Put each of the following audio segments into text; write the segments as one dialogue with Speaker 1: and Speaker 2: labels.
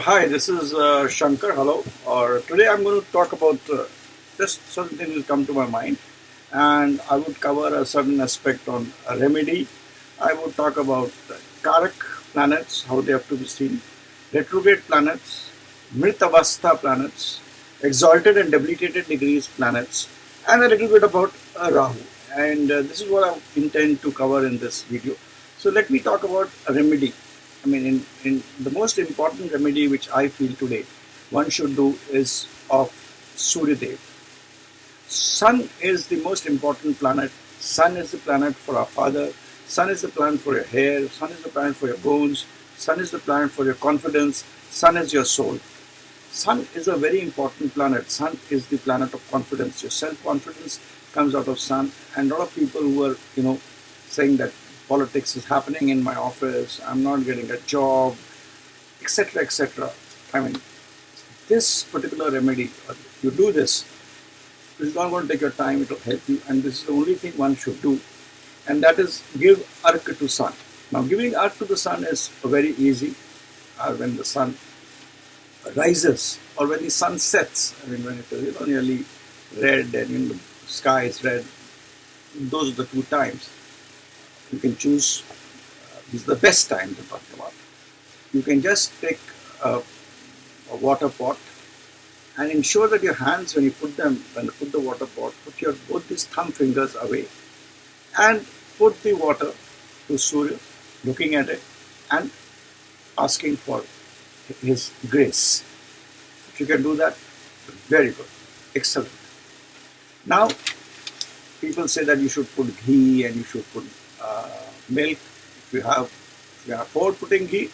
Speaker 1: Hi, this is Shanker. Hello. Or today I'm going to talk about just certain things will come to my mind, and I would cover a certain aspect on a remedy. I would talk about Karak planets, how they have to be seen, retrograde planets, Mritavastha planets, exalted and debilitated degrees planets, and a little bit about Rahu. And this is what I intend to cover in this video. So let me talk about a remedy. I mean, in the most important remedy which I feel today one should do is of Surya Dev. Sun is the most important planet. Sun is the planet for our father. Sun is the planet for your hair. Sun is the planet for your bones. Sun is the planet for your confidence. Sun is your soul. Sun is a very important planet. Sun is the planet of confidence. Your self-confidence comes out of Sun. And a lot of people who are, saying that politics is happening in my office, I'm not getting a job, etc., etc. I mean, this particular remedy, you do this, it's not going to take your time, it will help you, and this is the only thing one should do, and that is give arc to sun. Now, giving arc to the sun is very easy when the sun rises or when the sun sets. I mean, when it is nearly red and the sky is red, those are the two times. You can choose, this is the best time to talk about. You can just take a water pot and ensure that your hands, when you put the water pot, put your both these thumb fingers away and put the water to Surya, looking at it and asking for his grace. If you can do that, very good, excellent. Now, people say that you should put ghee and you should put milk. If you can afford putting ghee,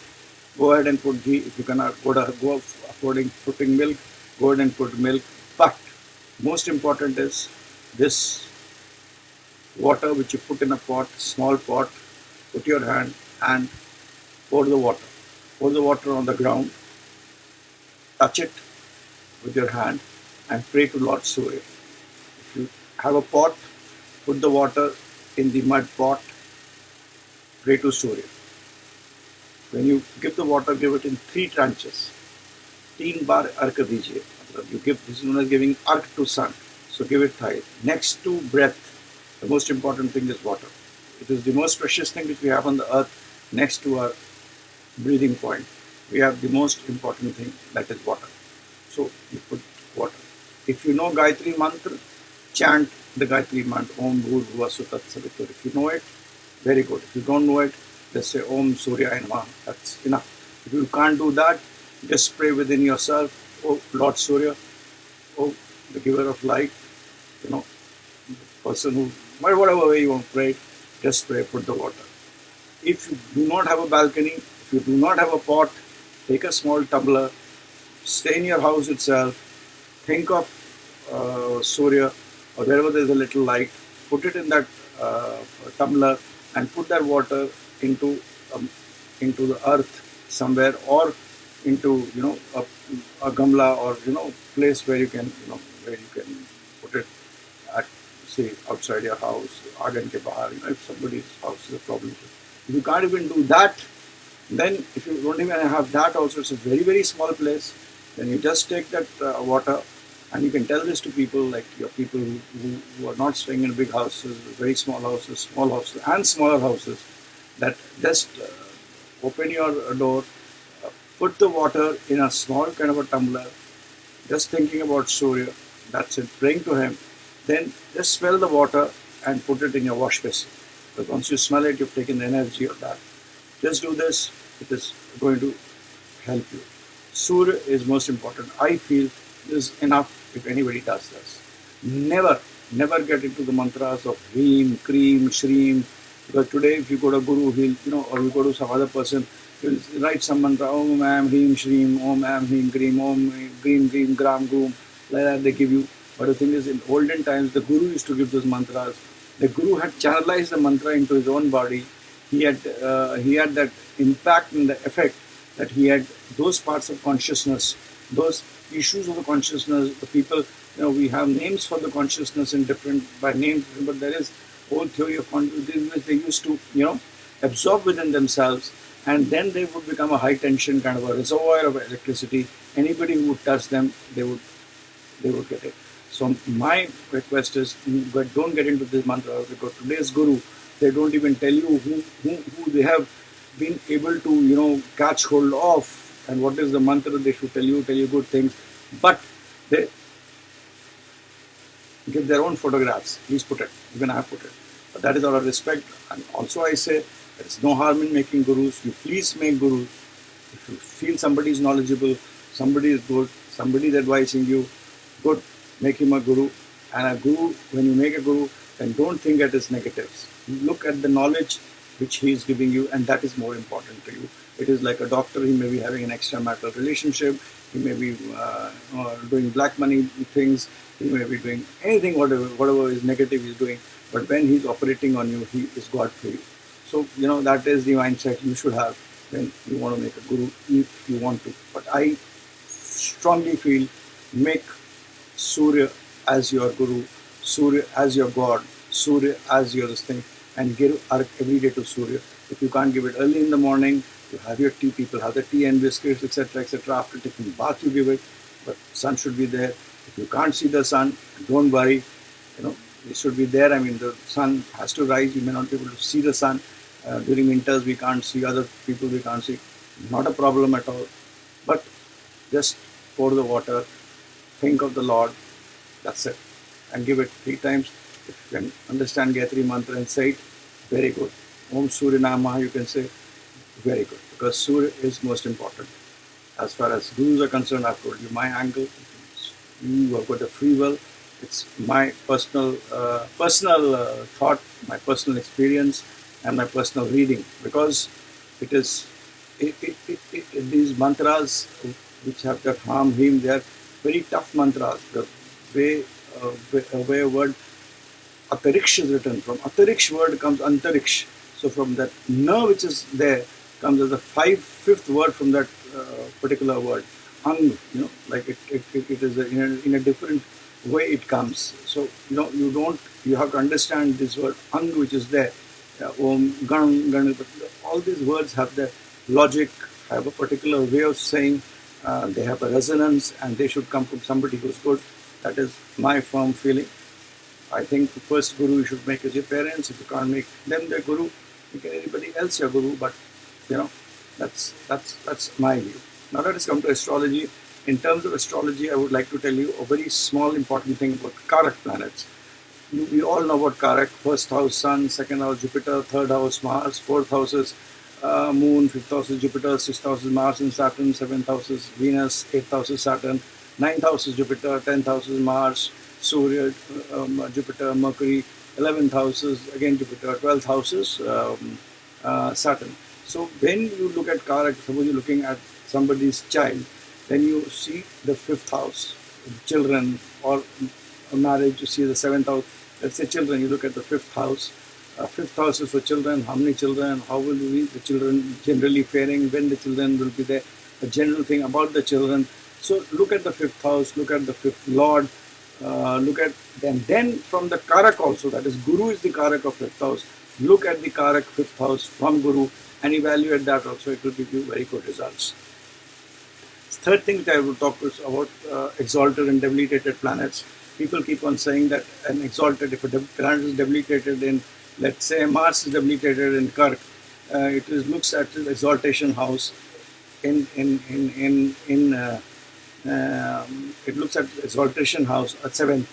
Speaker 1: go ahead and put ghee. If you cannot go affording putting milk, go ahead and put milk. But most important is this water which you put in a pot, small pot, put your hand and pour the water. Pour the water on the ground, touch it with your hand and pray to Lord Surya. If you have a pot, put the water in the mud pot, pray to Surya. When you give the water, give it in 3 tranches. 3 bar arc dijiye. You give, this is known as giving arc to sun. So give it thrice. Next to breath, the most important thing is water. It is the most precious thing which we have on the earth. Next to our breathing point, we have the most important thing, that is water. So you put water. If you know Gayatri mantra, chant the Gayatri mantra, Om Bhur Bhuva Sutat Savitur. If you know it, very good. If you don't know it, just say Om Surya Namaha. That's enough. If you can't do that, just pray within yourself, Oh Lord Surya, oh the giver of light, the person who, whatever way you want to pray, just pray, put the water. If you do not have a balcony, if you do not have a pot, take a small tumbler, stay in your house itself, think of Surya or wherever there is a little light, put it in that tumbler and put that water into the earth somewhere, or into a gamla, or place where you can put it at, say, outside your house, agan ke bahar, if somebody's house is a problem. If you can't even do that, then if you don't even have that also, it's a very, very small place, then you just take that water, and you can tell this to people, like your people who are not staying in big houses, very small houses, small houses and smaller houses, that just open your door, put the water in a small kind of a tumbler, just thinking about Surya, that's it, praying to him, then just smell the water and put it in your wash basin. But once you smell it, you've taken the energy of that. Just do this, it is going to help you. Surya is most important. I feel this is enough if anybody does this. Never get into the mantras of Hreem, Kreem, Shreem, because today if you go to Guru, he'll, or you go to some other person, he'll write some mantra, Om Am Hreem Shreem, Om Am Hreem Kreem, Om Greem Greem Gram Goom, like that they give you. But the thing is, in olden times, the Guru used to give those mantras. The Guru had channelized the mantra into his own body. He had that impact and the effect that he had those parts of consciousness, those issues of the consciousness. The people, we have names for the consciousness in different by names, but there is whole theory of consciousness which they used to, absorb within themselves and then they would become a high tension kind of a reservoir of electricity. Anybody who would touch them, they would get it. So my request is, don't get into this mantra, because today's guru, they don't even tell you who they have been able to catch hold of, and what is the mantra they should tell you good things, but they give their own photographs. Please put it. Even I have put it. But that is out of respect. And also I say there is no harm in making gurus. You please make gurus. If you feel somebody is knowledgeable, somebody is good, somebody is advising you, good, make him a guru. And a guru, when you make a guru, then don't think at his negatives. Look at the knowledge which he is giving you, and that is more important to you. It is like a doctor. He may be having an extramarital relationship. He may be doing black money things. He may be doing anything, whatever is negative he's doing. But when he's operating on you, he is God for you. So, that is the mindset you should have when you want to make a guru, if you want to. But I strongly feel, make Surya as your guru, Surya as your God, Surya as your this thing, and give arc every day to Surya. If you can't give it early in the morning, you have your tea, people have the tea and biscuits, etc., etc. After taking bath, you give it, but sun should be there. If you can't see the sun, don't worry. It should be there. I mean, the sun has to rise. You may not be able to see the sun. During winters, we can't see other people. We can't see. Not a problem at all. But just pour the water. Think of the Lord. That's it. And give it 3 times. If you can understand Gayatri Mantra and say it, very good. Om Surya Namaha, you can say, very good. Because Surya is most important. As far as gurus are concerned, I've told you my angle. You have got a free will. It's my personal thought, my personal experience, and my personal reading. Because it is these mantras which have that harm, him, they are very tough mantras. The way a word Atariksha is written, from Atariksha word comes Antariksh. So from that na which is there comes as the fifth word from that particular word. Ang, like it is in a different way it comes. So, you have to understand this word Ang which is there. Om, Gan, all these words have their logic, have a particular way of saying, they have a resonance, and they should come from somebody who's good. That is my firm feeling. I think the first guru you should make is your parents. If you can't make them their guru, you can anybody else your guru, but that's my view. Now let us come to astrology. In terms of astrology, I would like to tell you a very small important thing about Karak planets. We all know about Karak. First house Sun, second house Jupiter, third house Mars, fourth house is Moon, fifth house is Jupiter, sixth house is Mars and Saturn, seventh house is Venus, eighth house is Saturn, ninth house is Jupiter, 10th house is Mars, Surya, Jupiter, Mercury, 11th house is again Jupiter, 12th house is Saturn. So when you look at Karak, suppose you're looking at somebody's child, then you see the 5th house, children, or marriage, you see the 7th house. Let's say children, you look at the 5th house. 5th house is for children. How many children? How will the children generally faring? When the children will be there? A general thing about the children. So look at the 5th house, look at the 5th lord, look at them. Then from the Karak also, that is Guru is the Karak of 5th house. Look at the Karak 5th house from Guru and evaluate that also. It will give you very good results. Third thing that I will talk is about exalted and debilitated planets. People keep on saying that an exalted, if a planet is debilitated in, let's say Mars is debilitated in Karak, looks at the exaltation house it looks at exaltation house at 7th.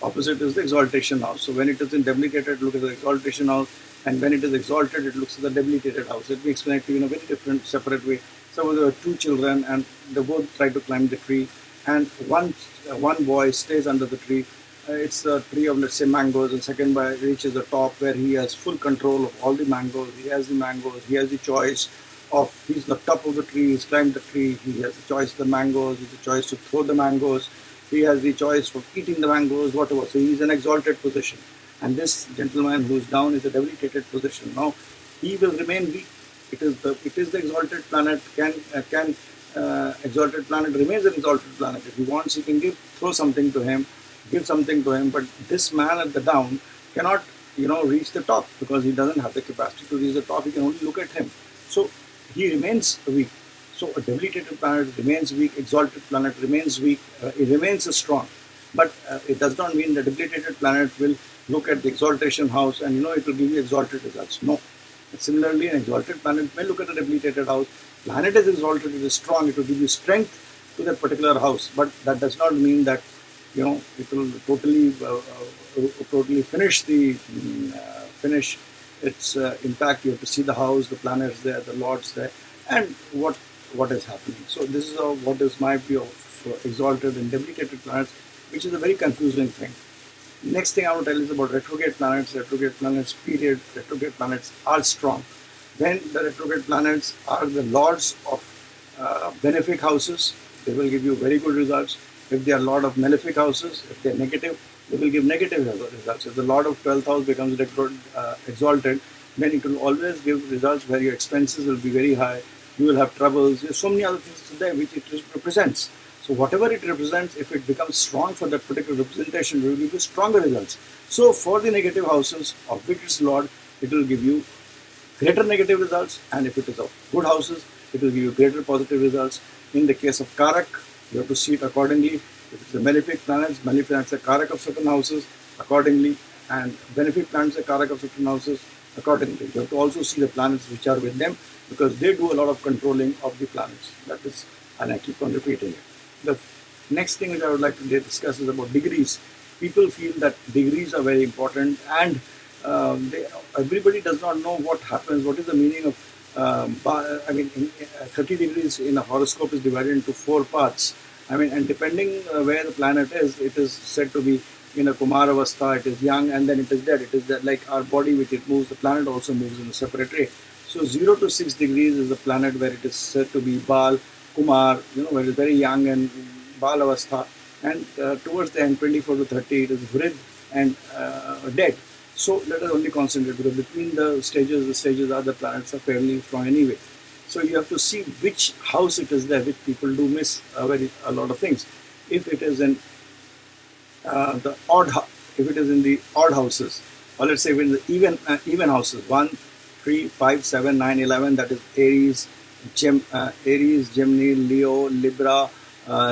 Speaker 1: Opposite is the exaltation house. So when it is in debilitated, look at the exaltation house, and when it is exalted, it looks at the debilitated house. Let me explain it to you in a very different, separate way. So there are 2 children, and they both try to climb the tree, and one boy stays under the tree. It's a tree of, let's say, mangoes, and second boy reaches the top where he has full control of all the mangoes. He has the mangoes. He has the choice of, he's the top of the tree, he's climbed the tree, he has the choice of the mangoes, he has the choice to throw the mangoes, he has the choice for eating the mangoes, whatever. So he's in an exalted position. And this gentleman who's down is a debilitated position. Now he will remain weak. It is the exalted planet. Exalted planet remains an exalted planet. If he wants, he can throw something to him, give something to him. But this man at the down cannot, reach the top, because he doesn't have the capacity to reach the top. He can only look at him. So he remains weak. So a debilitated planet remains weak, exalted planet remains weak, it remains strong. But it does not mean the debilitated planet will look at the exaltation house and it will give you exalted results. No. Similarly, an exalted planet may look at a debilitated house. Planet is exalted, it is strong, it will give you strength to that particular house. But that does not mean that it will totally finish its impact. You have to see the house, the planets there, the lords there, and what is happening. So this is what is my view of exalted and debilitated planets, which is a very confusing thing. Next thing I want to tell you is about retrograde planets. Retrograde planets, period. Retrograde planets are strong. When the retrograde planets are the lords of benefic houses, they will give you very good results. If they are lord of malefic houses, if they are negative, they will give negative results. If the lord of 12th house becomes exalted, then it will always give results where your expenses will be very high. You will have troubles. There's so many other things there which it represents. So whatever it represents, if it becomes strong for that particular representation, it will give you stronger results. So for the negative houses of which it's lord, it will give you greater negative results, and if it is of good houses, it will give you greater positive results. In the case of Karak, you have to see it accordingly. If it's a malefic planets are Karak of certain houses accordingly, and benefic planets are Karak of certain houses accordingly. You have to also see the planets which are with them, because they do a lot of controlling of the planets. That is, and I keep on repeating it. The next thing which I would like to discuss is about degrees. People feel that degrees are very important, and everybody does not know what happens. What is the meaning of 30 degrees in a horoscope is divided into 4 parts. And depending where the planet is, it is said to be in a Kumar Avastha, it is young, and then it is dead. It is that like our body, which it moves, the planet also moves in a separate way. So 0 to 6 degrees is the planet where it is said to be Bal, Kumar, where it is very young and Bal Avastha. And towards the end, 24 to 30, it is Vrid and dead. So let us only concentrate, because between the stages are the planets are fairly strong anyway. So you have to see which house it is there, which people do miss a lot of things. If it is in the odd houses, or let's say in the even houses, 1, 3, 5, 7, 9, 11, that is Aries, Gemini, Leo, Libra,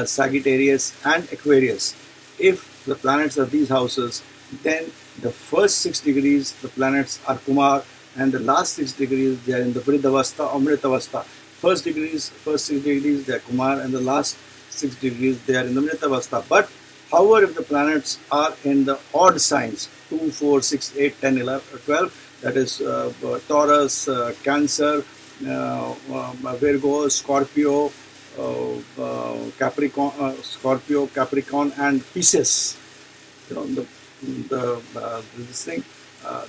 Speaker 1: Sagittarius, and Aquarius. If the planets are these houses, then the first 6 degrees the planets are Kumar, and the last 6 degrees they are in the Vridavastha or Mritavastha. First 6 degrees they are Kumar, and the last 6 degrees they are in the Mritavastha. But however, if the planets are in the odd signs, 2, 4, 6, 8, 10, 11, 12, that is Taurus, Cancer, Virgo, Scorpio, Capricorn, and Pisces.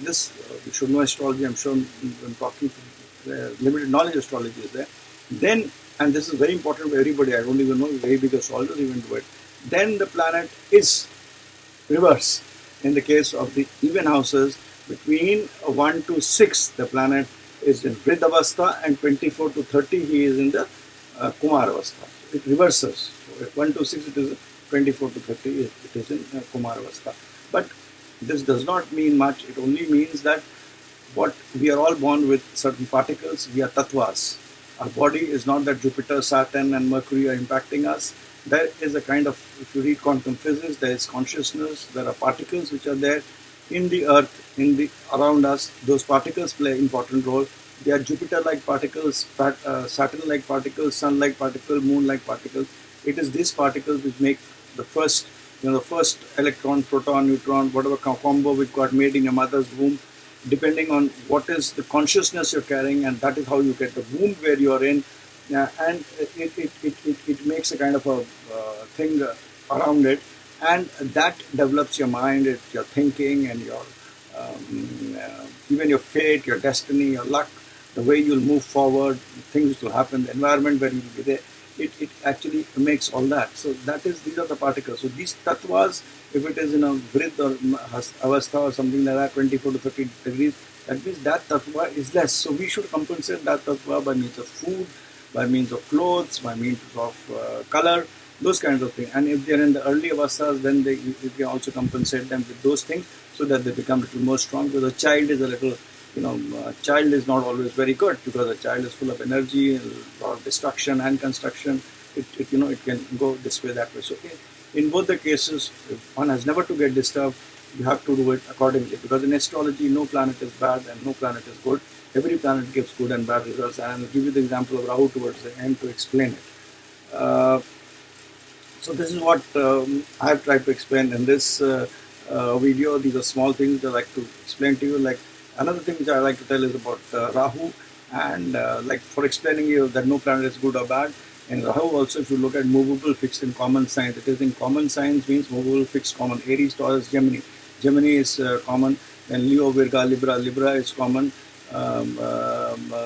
Speaker 1: This you should know astrology. I'm sure when talking to limited knowledge astrology is there. Then, and this is very important for everybody. I don't even know very big astrologers even do it. Then the planet is reverse. In the case of the even houses, between 1 to 6, the planet is in Vridavastha, and 24 to 30, he is in the Kumar Avastha. It reverses. So at 1 to 6, it is 24 to 30, it is in Kumar Avastha. But this does not mean much. It only means that we are all born with certain particles. We are tattvas. Our body is not that Jupiter, Saturn, and Mercury are impacting us. There is a kind of, if you read quantum physics, there is consciousness. There are particles which are there in the earth, around us. Those particles play an important role. They are Jupiter-like particles, Saturn-like particles, Sun-like particles, Moon-like particles. It is these particles which make the first electron, proton, neutron, whatever combo which got made in your mother's womb, depending on what is the consciousness you're carrying, and that is how you get the womb where you are in. And it makes a kind of a thing around it, and that develops your mind, your thinking, and your even your fate, your destiny, your luck, the way you'll move forward, things which will happen, the environment where you'll be there. It actually makes all that. So these are the particles. So these tattvas, if it is in a Vrid or Avastha or something like that, 24 to 30 degrees, that means that tattva is less. So we should compensate that tattva by means of food, by means of clothes, by means of color, those kinds of things. And if they are in the early avasthas, then you can also compensate them with those things so that they become a little more strong. Because a child is a little child is not always very good, because a child is full of energy and a lot of destruction and construction. It can go this way, that way. So in both the cases, if one has never to get disturbed, you have to do it accordingly, because in astrology no planet is bad and no planet is good. Every planet gives good and bad results, and I'll give you the example of Rahu towards the end to explain it. So this is what I have tried to explain in this video. These are small things that I like to explain to you. Like, another thing which I like to tell is about Rahu, and like, for explaining you that no planet is good or bad. In Rahu also, if you look at movable, fixed, and common signs, it is in common signs means movable, fixed, common. Aries, Taurus, Gemini. Gemini is common. Then Leo, Virgo, Libra. Libra is common.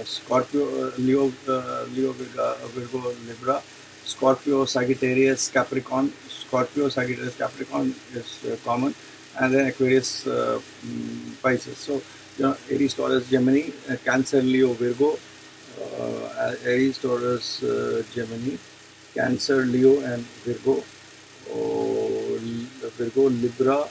Speaker 1: Scorpio, Leo, Virgo, Libra. Scorpio, Sagittarius, Capricorn. Scorpio, Sagittarius, Capricorn is common, and then Aquarius, Pisces. So, Aries, Taurus, Gemini, Cancer, Leo, Virgo. Aries, Taurus, Gemini, Cancer, Leo, and Virgo. Virgo, Libra,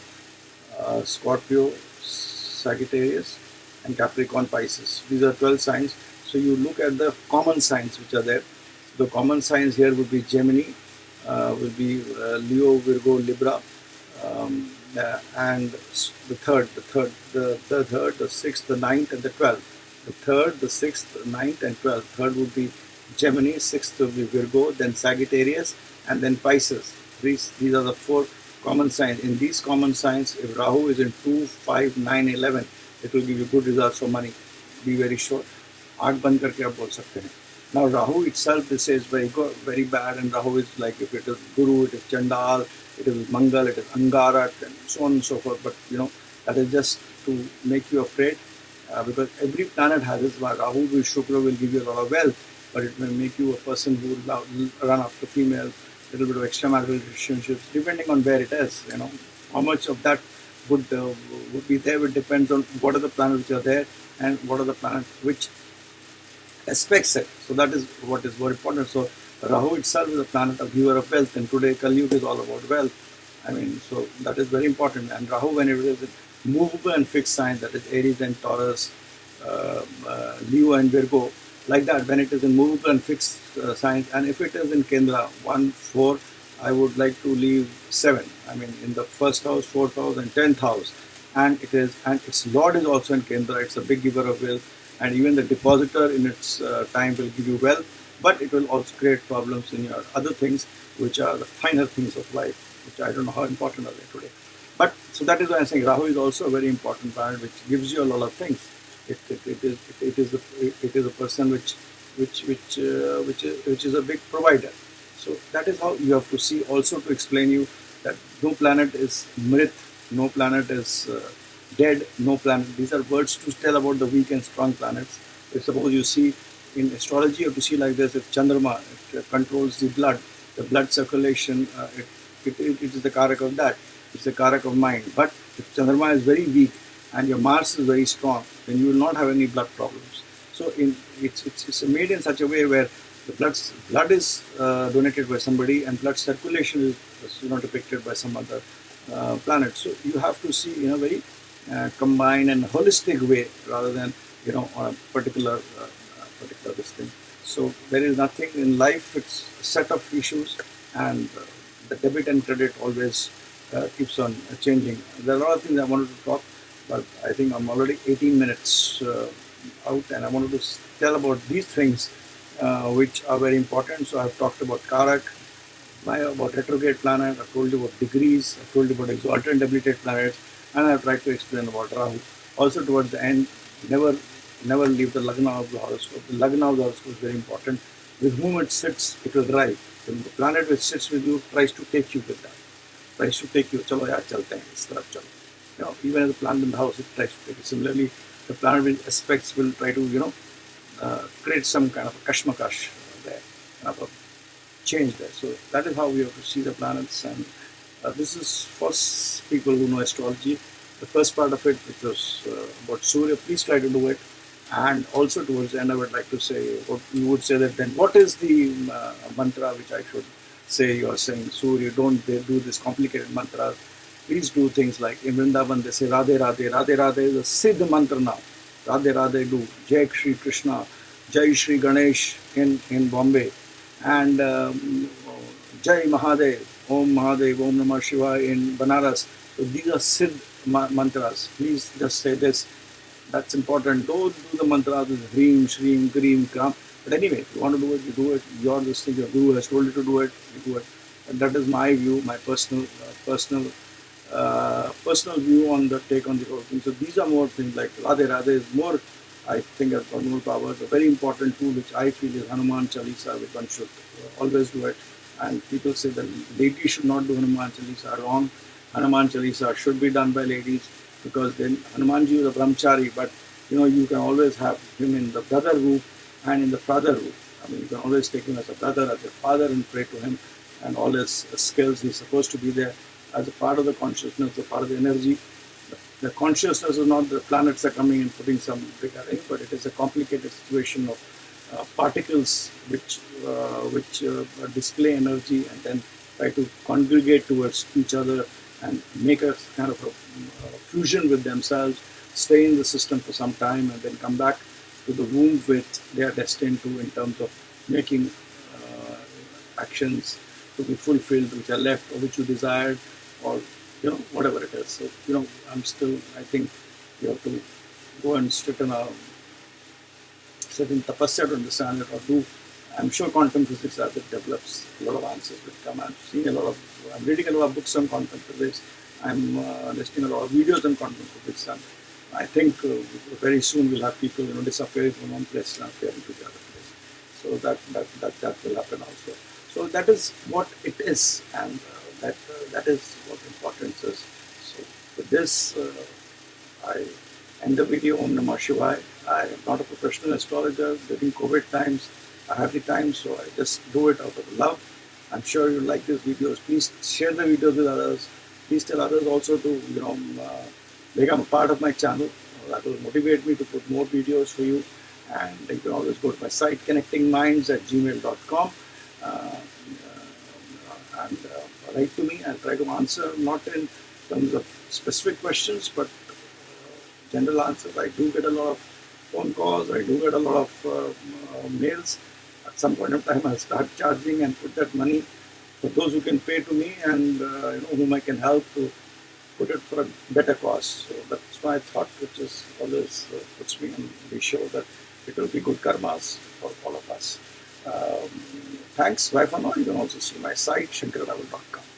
Speaker 1: Scorpio, Sagittarius, and Capricorn, Pisces. These are 12 signs. So you look at the common signs which are there. The common signs here would be Gemini, will be Leo, Virgo, Libra, and the third, the sixth, the ninth, and the 12th. The third, the sixth, the ninth, and 12th. Third would be Gemini, sixth would be Virgo, then Sagittarius, and then Pisces. These are the 4 common signs. In these common signs, if Rahu is in 2, 5, 9, 11, it will give you good results for money. Be very sure. आँख बंद करके आप बोल सकते हैं. Now Rahu itself, they say, is very good, very bad, and Rahu is like, if it is Guru, it is Chandal, it is Mangal, it is Angarak, and so on and so forth. But that is just to make you afraid, because every planet has its Rahu with Shukra will give you a lot of wealth, but it may make you a person who will run after females, a little bit of extramarital relationships, depending on where it is. How much of that would be there. It depends on what are the planets which are there and what are the planets which aspects it. So that is what is more important. So Rahu itself is a planet of giver of wealth, and today Kali Yuga is all about wealth. So that is very important. And Rahu, when it is movable and fixed signs, that is Aries and Taurus, Leo and Virgo, like that, when it is in movable and fixed signs, and if it is in Kendra 1, 4, I would like to leave 7. In the first house, 4th house, and 10th house, and its Lord is also in Kendra. It's a big giver of wealth. And even the depositor in its time will give you wealth, but it will also create problems in your other things, which are the finer things of life, which I don't know how important are they today. But so that is why I'm saying Rahu is also a very important planet, which gives you a lot of things. It is a person which is a big provider. So that is how you have to see. Also to explain you that no planet is mrit, no planet is dead, no planet. These are words to tell about the weak and strong planets. If suppose you see in astrology, you have to see like this: if Chandrama controls the blood circulation, it is the Karak of that. It's the Karak of mind. But if Chandrama is very weak and your Mars is very strong, then you will not have any blood problems. So it's made in such a way where the blood is donated by somebody, and blood circulation is depicted by some other planet. So you have to see in a very combined and holistic way, rather than on a particular this thing. So there is nothing in life. It's a set of issues, and the debit and credit always keeps on changing. There are a lot of things I wanted to talk, but I think I'm already 18 minutes out, and I wanted to tell about these things which are very important. So I've talked about Karak, about retrograde planet, I've told you about degrees, I've told you about exalted and debilitate planets, and I've tried to explain about Rahu. Also towards the end, never leave the Lagna of the horoscope. The Lagna of the horoscope is very important. With whom it sits, it will drive. The planet which sits with you tries to take you with that. Tries to take you, chalo yaar, chalte hain, is taraf chalo. Even as the planet in the house, it tries to take you. Similarly, the planet with aspects will try to, create some kind of a kashmakash there, kind of a change there. So that is how we have to see the planets. And this is for people who know astrology. The first part of it, which was about Surya, please try to do it. And also towards the end, I would like to say, what you would say that then, what is the mantra which I should say? You are saying, Surya, don't do this complicated mantra. Please do things like in Vrindavan, they say Radhe Radhe. Radhe Radhe is a Siddh mantra now. Radhe Radhe do, Jai Shri Krishna, Jai Shri Ganesh in Bombay, and Jai Mahadev, Om Mahadev, Om Namah Shivaya in Banaras. So these are Siddh mantras. Please just say this. That's important. Don't do the mantras with Hreem, Shreem, Kareem, Kram. But anyway, if you want to do it, you do it. You're this thing, your guru has told you to do it, you do it. And that is my view, my personal view on the take on the whole thing. So these are more things like Radhe Radhe is more, I think, has got more power. The very important tool which I feel is Hanuman Chalisa, which one should always do it. And people say that ladies should not do Hanuman Chalisa. Wrong. Hanuman Chalisa should be done by ladies, because then Hanumanji is a brahmachari, but you can always have him in the brother roop and in the father roop. I mean, you can always take him as a brother, as a father, and pray to him, and all his skills. He's supposed to be there as a part of the consciousness, a part of the energy. The consciousness is not the planets are coming and putting some bigger ring, but it is a complicated situation of particles which display energy and then try to congregate towards each other and make a kind of a fusion with themselves, stay in the system for some time, and then come back to the womb which they are destined to in terms of making actions to be fulfilled, which are left or which you desired, or whatever it is. So I think you have to go and sit in tapasya to understand it, or do. I'm sure quantum physics as it develops, a lot of answers will come. I'm reading a lot of books on quantum physics. I'm listening a lot of videos on quantum physics, and I think very soon we'll have people disappearing from one place and appearing to the other place. So that will happen also. So that is what it is, and that is what importance is. So with this, I end the video. Om Namah Shivaya. I am not a professional astrologer. During COVID times, I have the time, so I just do it out of love. I'm sure you like these videos. Please share the videos with others. Please tell others also to become a part of my channel. That will motivate me to put more videos for you. And you can always go to my site, connectingminds@gmail.com, and write to me. I'll try to answer, not in terms of specific questions, but general answers. I do get a lot of phone calls. I do get a lot of mails. At some point of time, I'll start charging and put that money for those who can pay to me, and whom I can help to put it for a better cause. So that's my thought, which is always puts me on be sure that it will be good karmas for all of us. Thanks. Bye for now. You can also see my site, shankeradawal.com.